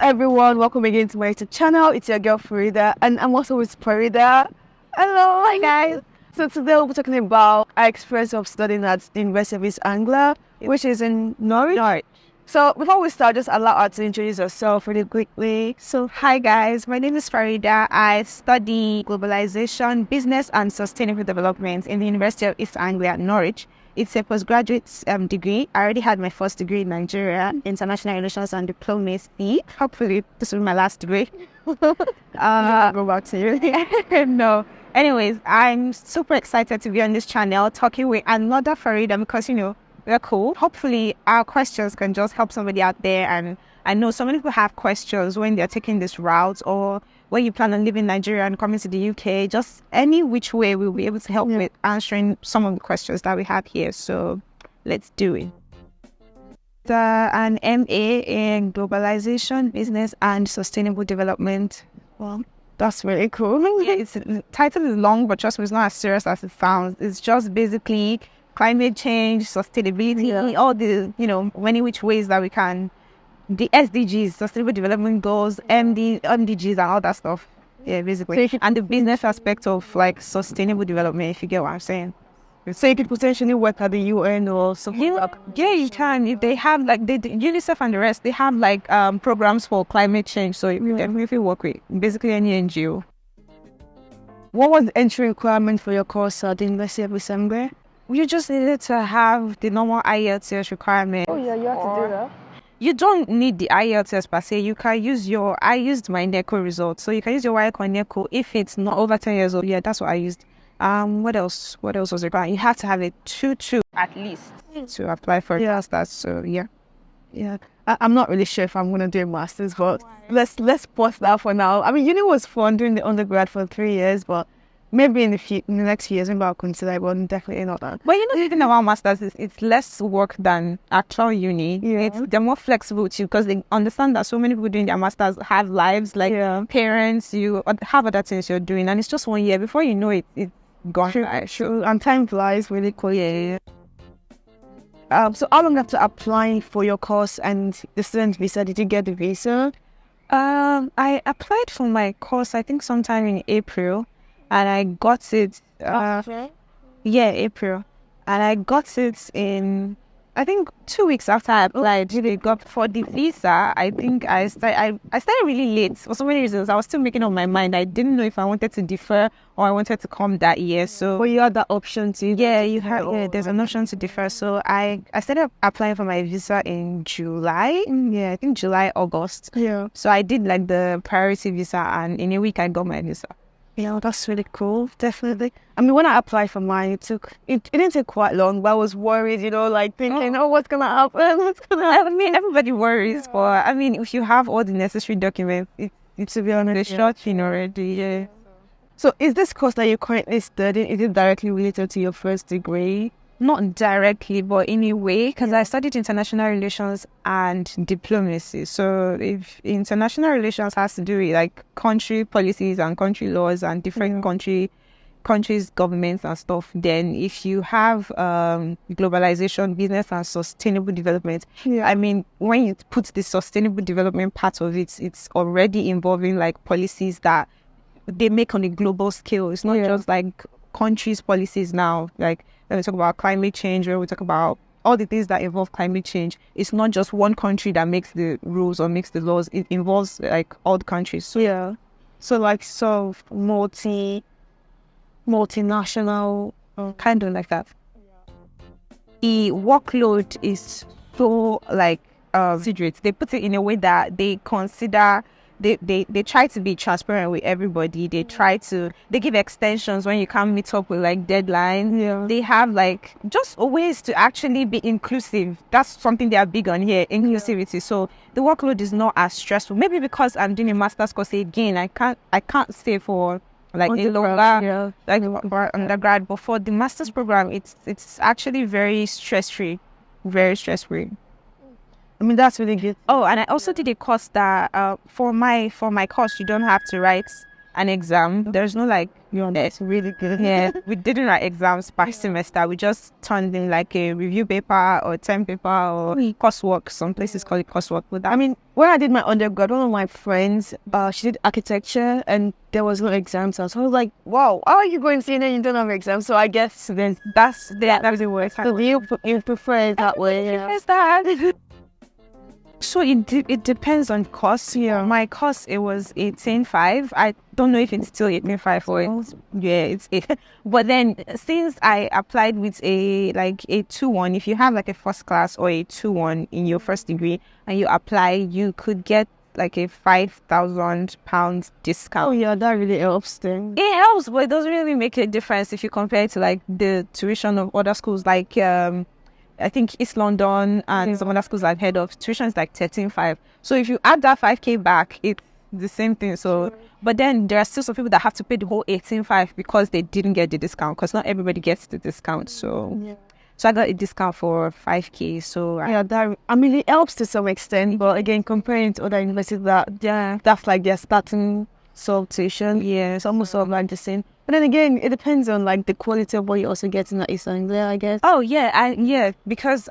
everyone, welcome again to my YouTube channel. It's your girl Farida, and I'm also with Farida. Hello, hi guys. So today we'll be talking about our experience of studying at the University of East Anglia, which is in Norwich. So before we start, just allow her to introduce herself really quickly. So hi guys, my name is Farida. I study globalization, business and sustainable development in the University of East Anglia, Norwich. It's a postgraduate degree. I already had my first degree in Nigeria, International Relations and Diplomacy. Hopefully this will be my last degree. Go back to you. No. Anyways, I'm super excited to be on this channel talking with another Farida because, we're cool. Hopefully our questions can just help somebody out there. And I know so many people have questions when they're taking this route or when you plan on leaving Nigeria and coming to the UK. Just any which way we'll be able to help with answering some of the questions that we have here. So let's do it. An MA in globalization, business and sustainable development. Well, that's really cool. The title is long, but trust me, it's not as serious as it sounds. It's just basically climate change, sustainability, all the, many which ways that we can, the SDGs, Sustainable Development Goals, MDGs and all that stuff. Yeah, basically. And the business aspect of like sustainable development, if you get what I'm saying. So you could potentially work at the UN or something. Yeah, you can. If they have like the UNICEF and the rest, they have like programs for climate change. So you definitely work with basically any NGO. What was the entry requirement for your course at the University of East Anglia? You just needed to have the normal IELTS requirement. Oh yeah, you have to do that. You don't need the IELTS per se. You can use I used my NECO results. So you can use your WAEC or NECO if it's not over 10 years old. Yeah, that's what I used. What else was required? You have to have a 2.2 at least to apply for a master's. So yeah. I'm not really sure if I'm going to do a master's, but let's pause that for now. I mean, uni was fun doing the undergrad for 3 years, but maybe in the next few years, maybe I'll consider it, but definitely not that. But even about masters, it's less work than actual uni. Yeah. They're more flexible too because they understand that so many people doing their masters have lives, like parents, you have other things you're doing, and it's just 1 year. Before you know it, it's gone. True. And time flies really quick. Yeah. So how long after applying for your course and the student visa did you get the visa? I applied for my course, I think sometime in April. And I got it, April. And I got it in, I think 2 weeks after I applied. I got for the visa. I think I started really late for so many reasons. I was still making up my mind. I didn't know if I wanted to defer or I wanted to come that year. So, but you had that option to. Yeah, you have. Yeah, there's an option to defer. So I started applying for my visa in July. Yeah, I think July, August. Yeah. So I did like the priority visa, and in a week I got my visa. Yeah, that's really cool. Definitely. I mean, when I applied for mine, it didn't take quite long, but I was worried, like thinking, what's going to happen? I mean, everybody worries, but I mean, if you have all the necessary documents, to be honest, it's short thing already, yeah. So is this course that you're currently studying, is it directly related to your first degree? Not directly, but in a way, because I studied international relations and diplomacy. So if international relations has to do with like country policies and country laws and different countries, governments and stuff, then if you have globalization, business and sustainable development, I mean, when you put the sustainable development part of it, it's already involving like policies that they make on a global scale. It's not just like countries' policies now, like when we talk about climate change, when we talk about all the things that involve climate change, it's not just one country that makes the rules or makes the laws. It involves like all the countries. So, multinational, kind of like that. The workload is so like they put it in a way that they consider. They try to be transparent with everybody. They give extensions when you can't meet up with like deadlines. Yeah. They have like just ways to actually be inclusive. That's something they are big on here, inclusivity. So the workload is not as stressful. Maybe because I'm doing a master's course again, I can't stay for like a longer for undergrad. But for the master's program, it's actually very stress-free. Very stress-free. I mean, that's really good. Oh, and I also did a course that for my course you don't have to write an exam. There's no like, That's really good. yeah, we didn't write exams per semester. We just turned in like a review paper or term paper or coursework. Some places call it coursework. But I mean, when I did my undergrad, one of my friends, she did architecture and there was no exams. So I was like, wow, how are you going to and you don't have exams? So I guess then that's the worst. so you prefer it that way. Yeah. Is that? So it depends on course. Yeah, my course it was 18.5. I don't know if it's still 18.5 or yeah, it's 8. But then since I applied with a 2-1, if you have like a first class or a 2-1 in your first degree and you apply, you could get like a £5,000 discount. Oh yeah, that really helps then. It helps, but it doesn't really make a difference if you compare it to like the tuition of other schools like I think East London and some other schools I've heard of, tuition is like 13.5. So if you add that 5K back, it's the same thing. So, but then there are still some people that have to pay the whole 18.5 because they didn't get the discount. Because not everybody gets the discount. So, so I got a discount for 5K. So yeah, that I mean it helps to some extent. But again, comparing to other universities, that's like their starting sort of tuition. Yeah, it's almost sort of like the same. But then again, it depends on like the quality of what you're also getting at East Anglia, I guess. Oh yeah, because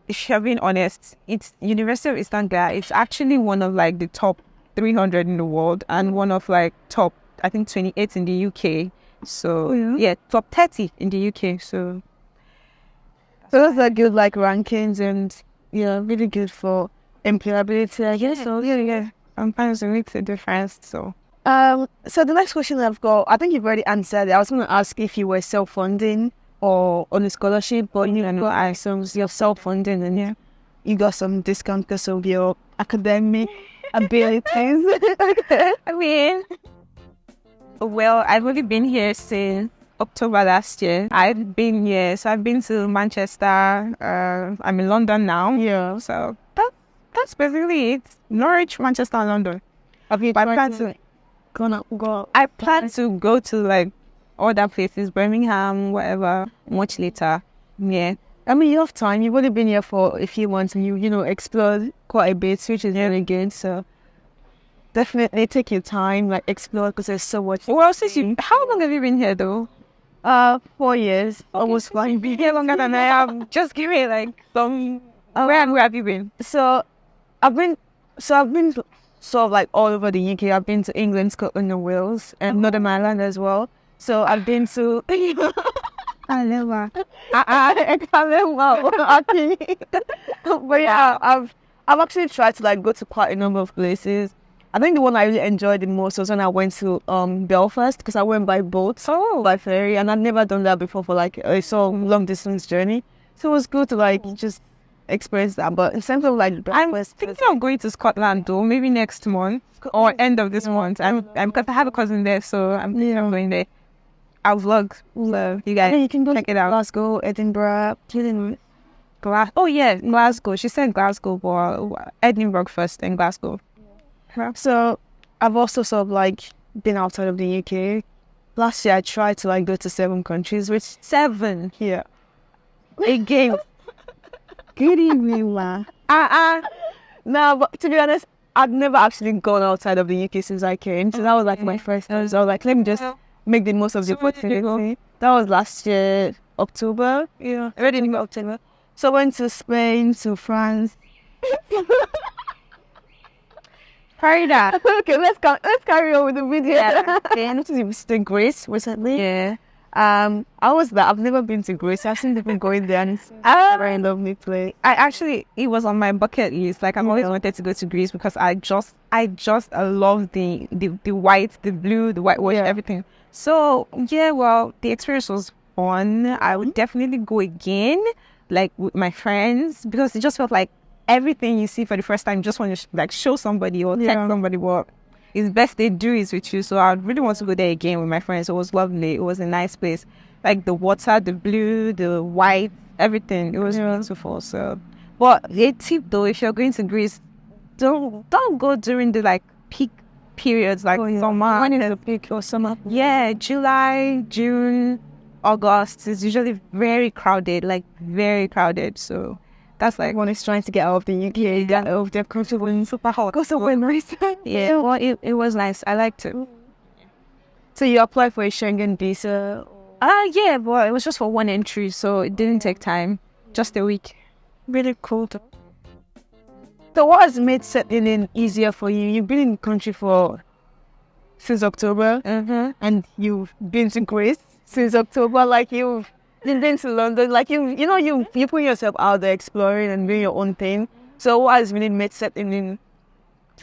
if you're being honest, it's University of East Anglia. It's actually one of like the top 300 in the world and one of like top, I think 28 in the UK. So yeah, top 30 in the UK. So those are good like rankings and really good for employability, I guess. So yeah. Sometimes it makes a difference. So. So the next question I've got, I think you've already answered it. I was going to ask if you were self-funding or on a scholarship, but you know, you're self-funding and you got some discount because of your academic abilities. I mean, well, I've only been here since October last year. I've been to Manchester. I'm in London now. Yeah. So that's basically it. Norwich, Manchester, and London. Have you tried to go? I plan to go to like other places, Birmingham, whatever, much later. Yeah. I mean, you have time. You've only been here for a few months and you explored quite a bit, which is really good. So definitely take your time, like explore because there's so much. Well, how long have you been here though? 4 years. Almost 5 Been here longer than I have. Just give me like some. Where have you been? So I've been sort of like all over the UK. I've been to England, Scotland, and Wales, and Northern Ireland as well. So I've been to. But yeah, I've actually tried to like go to quite a number of places. I think the one I really enjoyed the most was when I went to Belfast because I went by boat, by ferry, and I'd never done that before for like a so long distance journey. So it was good to like just experience that. But in terms of like Belfast, I'm thinking of going to Scotland though, maybe next month or end of this month. I'm because I have a cousin there, so I'm going there. I'll vlog. So you guys you can go check it out. Glasgow, Edinburgh, Glasgow. She said Glasgow, but Edinburgh first, then Glasgow. Yeah. So I've also sort of like been outside of the UK. Last year I tried to like go to 7 countries, which 7. Yeah. Again. Good evening, ma. No, but to be honest, I've never actually gone outside of the UK since I came. So that was like my first time. So I was like, let me just make the most of the opportunity. That was last year, October. Yeah. Already in October. So I went to Spain, to France. Hurry that. Okay, let's carry on with the video. Yeah. I went to visit Greece recently. Yeah. I was there. I've never been to Greece. I've seen people going there and it's a very lovely place. It was on my bucket list. Like I've always wanted to go to Greece because I just love the white, the blue, the whitewash, everything. So yeah, well, the experience was fun. I would definitely go again, like with my friends, because it just felt like everything you see for the first time, you just want to like show somebody or text somebody what is best they do is with you. So I really want to go there again with my friends. It was lovely. It was a nice place. Like the water, the blue, the white, everything. It was beautiful. So, but a tip though, if you're going to Greece, don't go during the like peak periods like summer. When is the peak or summer? Yeah, July, June, August is usually very crowded. Like very crowded. So. That's like one is trying to get out of the UK, get out of their country when super hot. Go somewhere nice. Yeah, well, it was nice. I liked it. So you apply for a Schengen visa? Yeah, but it was just for one entry, so it didn't take time. Just a week. Really cool. So what has made settling in easier for you? You've been in the country since October, and you've been to Greece since October. Like you've been to London. Like you put yourself out there exploring and doing your own thing. So what has really made settling in,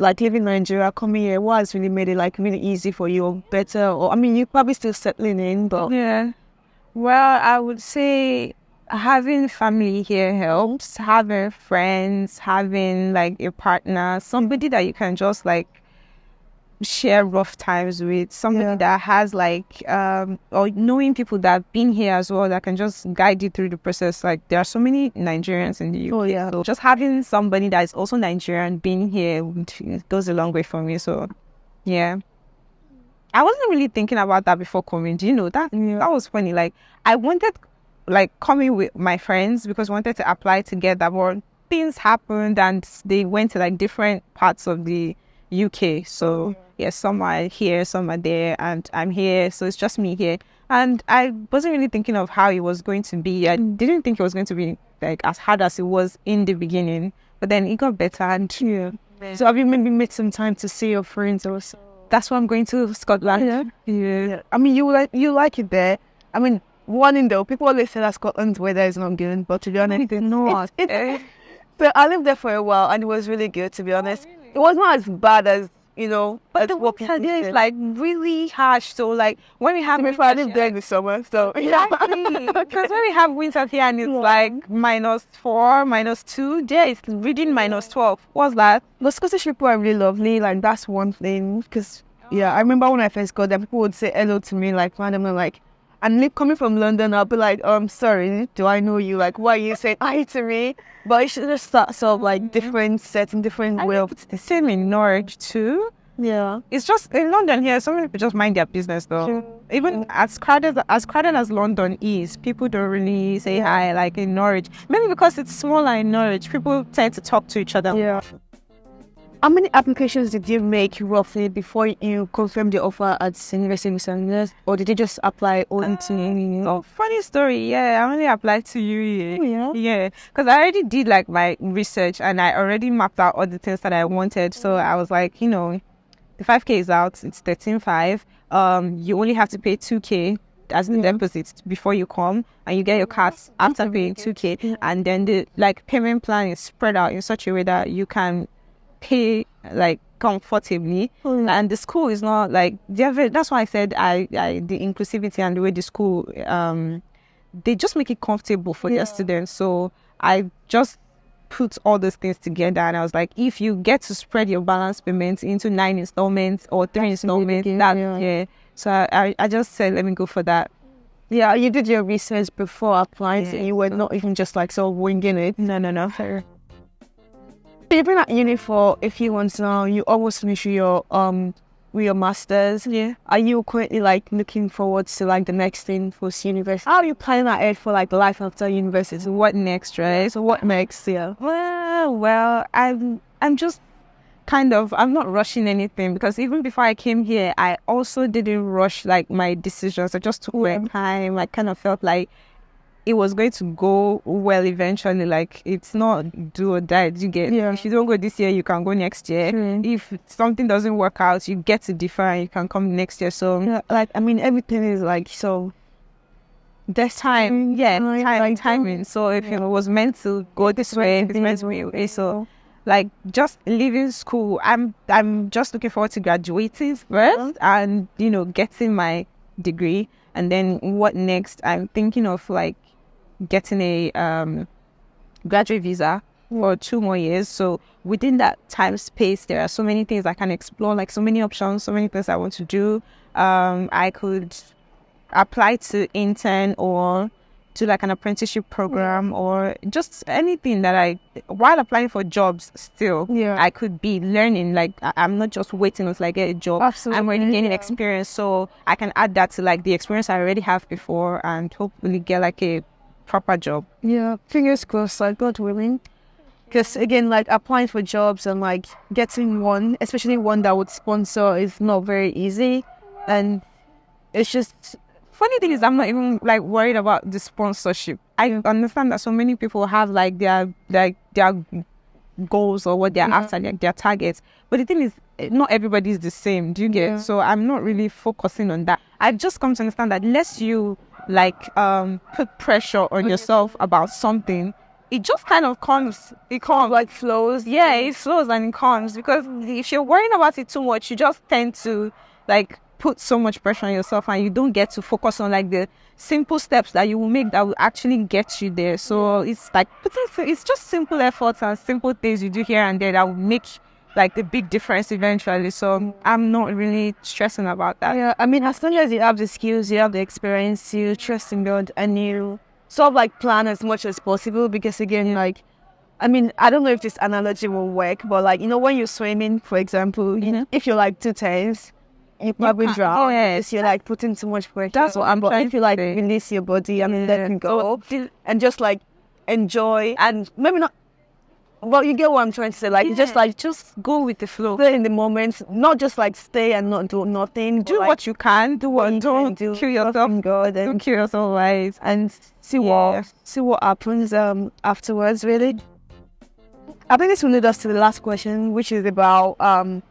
like leaving Nigeria, coming here, what has really made it like really easy for you or better? Or I mean, you're probably still settling in, but Yeah. Well, I would say having family here helps. Having friends, having like a partner, somebody that you can just like share rough times with, somebody that has like or knowing people that have been here as well that can just guide you through the process. Like there are so many Nigerians in the UK. So just having somebody that is also Nigerian being here goes a long way for me. So yeah. I wasn't really thinking about that before coming. Do you know that? That was funny. Like I wanted like coming with my friends because I wanted to apply together, but things happened and they went to like different parts of the UK. So yeah, some are here, some are there, and I'm here. So it's just me here. And I wasn't really thinking of how it was going to be. I didn't think it was going to be like as hard as it was in the beginning. But then it got better. And so have you maybe made some time to see your friends or so? That's why I'm going to Scotland. Yeah. I mean, you like it there. I mean, warning though, people always say that Scotland's weather is not good, but to be honest, it's not. So I lived there for a while, and it was really good. To be honest, it was not as bad as but the winter there is like really harsh. So like when we have I lived there in the summer, so exactly. Because when we have winter here and it's like -4, -2, there it's reading -12. What's that? The Scottish people are really lovely. Like that's one thing. Because I remember when I first got there, people would say hello to me like randomly, like. And coming from London, I'll be like, sorry, do I know you? Like, why are you saying hi to me? But it should just start sort of like different setting, different way of. It's the same in Norwich too. Yeah. It's just in London here, some people just mind their business though. True. Even as crowded as London is, people don't really say hi like in Norwich. Maybe because it's smaller in Norwich, people tend to talk to each other. Yeah. How many applications did you make roughly before you confirmed the offer at University of East Anglia? Or did you just apply onto funny story, yeah. I only applied to UE. Oh, yeah. Because I already did like my research and I already mapped out all the things that I wanted. So I was like, the 5K is out, it's 13.5. You only have to pay 2K as the deposit before you come, and you get your cards after paying 2K. And then the like payment plan is spread out in such a way that you can pay like comfortably. And the school is not like that's why I said the inclusivity and the way the school they just make it comfortable for their students. So I just put all those things together and I was like, if you get to spread your balance payments into 9 installments or 3 installments, so I just said let me go for that. Yeah, you did your research before applying, so you were not even just like sort of winging it. No. Fair. You've been at uni for a few months now. You almost finished with your masters. Yeah. Are you currently like looking forward to like the next thing for university? How are you planning ahead for like life after university? What next, right? So what next? Yeah. Well, I'm just I'm not rushing anything because even before I came here, I also didn't rush like my decisions. I just took my time. I kind of felt like it was going to go well eventually. Like it's not do or die. You get if you don't go this year, you can go next year. If something doesn't work out, you get to defer and you can come next year. So everything is like so. There's time, timing. So if it was meant to go this way, it's meant to be away. So like just leaving school, I'm just looking forward to graduating first and getting my degree. And then what next? I'm thinking of like getting a graduate visa for 2 more years. So within that time space, there are so many things I can explore, like so many options, so many things I want to do. I could apply to intern or to like an apprenticeship program or just anything that while applying for jobs still, I could be learning. Like I'm not just waiting until I get a job. Absolutely. I'm already gaining experience, so I can add that to like the experience I already have before and hopefully get like a proper job. Yeah, fingers crossed, like God willing. Because again, like applying for jobs and like getting one, especially one that would sponsor, is not very easy. And it's just funny thing is, I'm not even like worried about the sponsorship. I understand that so many people have like their goals or what they're after, like their targets. But the thing is, not everybody is the same. Do you get? So I'm not really focusing on that. I've just come to understand that unless you like put pressure on yourself about something, it just kind of comes. It comes like flows. Yeah, it flows and it comes, because if you're worrying about it too much, you just tend to like put so much pressure on yourself, and you don't get to focus on like the simple steps that you will make that will actually get you there. So it's like it's just simple efforts and simple things you do here and there that will make like the big difference eventually. So I'm not really stressing about that. Yeah, I mean, as long as you have the skills, you have the experience, you trust in God, and you sort of like plan as much as possible. Because again, like, I mean, I don't know if this analogy will work, but like, you know, when you're swimming, for example, if you're like 2 times, you probably drown. Yes, you're like putting too much pressure. That's what I'm But trying if you like release your body and let it go, So, and just like enjoy, and maybe not. Well, you get what I'm trying to say. Like, just go with the flow. stay in the moment, not just like stay and not do nothing. Do what you can. Do what don't do. kill yourself. God, Don't kill yourself, right? and see what happens afterwards. Really, I think this will lead us to the last question, which is about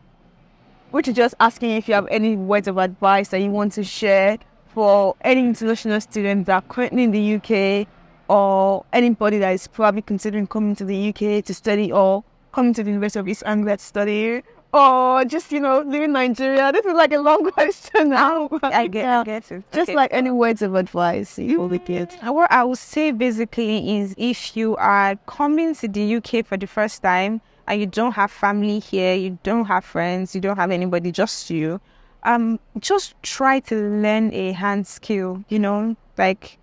which is just asking if you have any words of advice that you want to share for any international students that are currently in the UK, or anybody that is probably considering coming to the UK to study, or coming to the University of East Anglia to study, or just, leaving Nigeria. This is like a long question now. I get it. Just Okay. like any words of advice you will get. What I would say basically is, if you are coming to the UK for the first time and you don't have family here, you don't have friends, you don't have anybody, just you, just try to learn a hand skill, like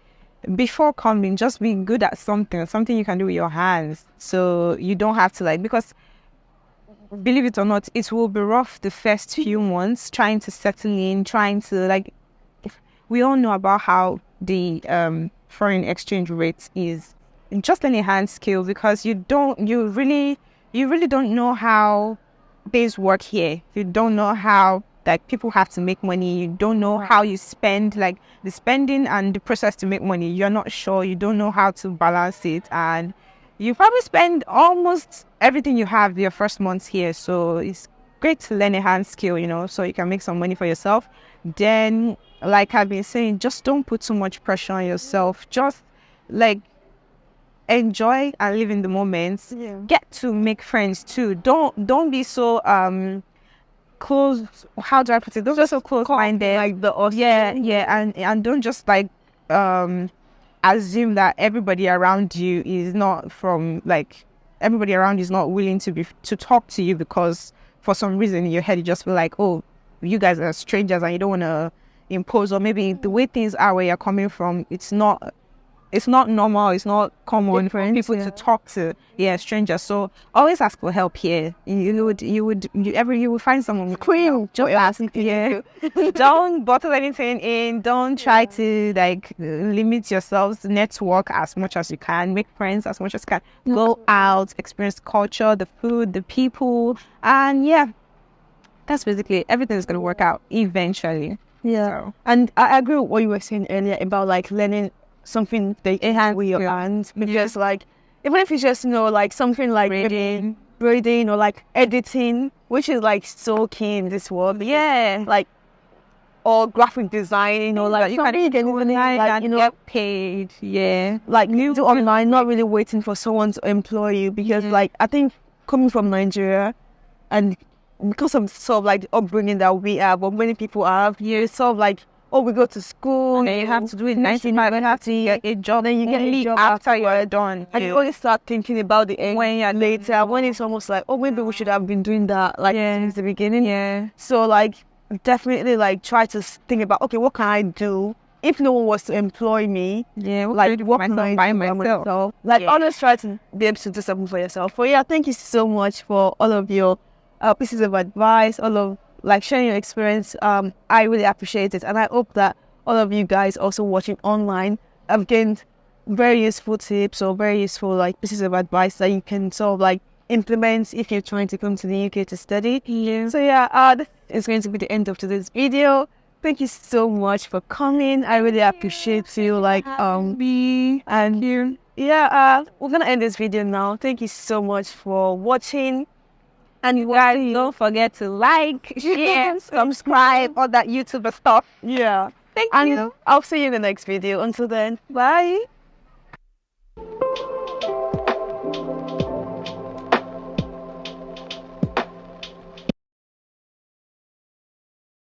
before coming, just be good at something you can do with your hands. So you don't have to because believe it or not, it will be rough the first few months trying to settle in, trying to we all know about how the foreign exchange rate is. Just learn a hand skill, because you really don't know how things work here. You don't know how people have to make money. You don't know how you spend, the spending and the process to make money. You're not sure. You don't know how to balance it, and you probably spend almost everything you have your first months here. So it's great to learn a hand skill, so you can make some money for yourself. Then, like I've been saying, just don't put too much pressure on yourself. Just enjoy and live in the moments. Yeah. Get to make friends too. Don't be so close. How do I put it? Don't just so close-minded. And don't just assume that everybody around you is not everybody around you is not willing to talk to you, because for some reason in your head you just feel like, oh, you guys are strangers and you don't want to impose, or maybe the way things are where you're coming from, it's not normal, it's not common for people to talk to strangers. So always ask for help here. You would find someone. Queen, Just ask. Don't bottle anything in. Don't try to limit yourselves. Network as much as you can. Make friends as much as you can. Go out, experience culture, the food, the people, and that's basically everything is gonna work out eventually. Yeah, So. and I agree with what you were saying earlier about learning something that you have with your hands, because even if you just know something like braiding or editing, which is so key in this world, or graphic design, you can get paid, do online, not really waiting for someone to employ you, because I think coming from Nigeria, and because of sort of the upbringing that we have, or many people have, it's sort of oh, we go to school, and you have to do it 9 to 5, you have to get a job, then you get a job after you're done. And you only start thinking about the end when you're later, when it's almost oh, maybe we should have been doing that since the beginning. Yeah. So definitely try to think about, okay, what can I do if no one was to employ me? Yeah, what can I do by myself? Always try to be able to do something for yourself. But thank you so much for all of your pieces of advice, all of sharing your experience. I really appreciate it, and I hope that all of you guys also watching online have gained very useful tips or very useful pieces of advice that you can sort of implement if you're trying to come to the UK to study. Yeah. So this is going to be the end of today's video. Thank you so much for coming. I really appreciate you. And you. Yeah, we're gonna end this video now. Thank you so much for watching. And you guys don't forget to like, share, subscribe, all that YouTube stuff. Yeah. Thank And you. I'll see you in the next video. Until then, bye.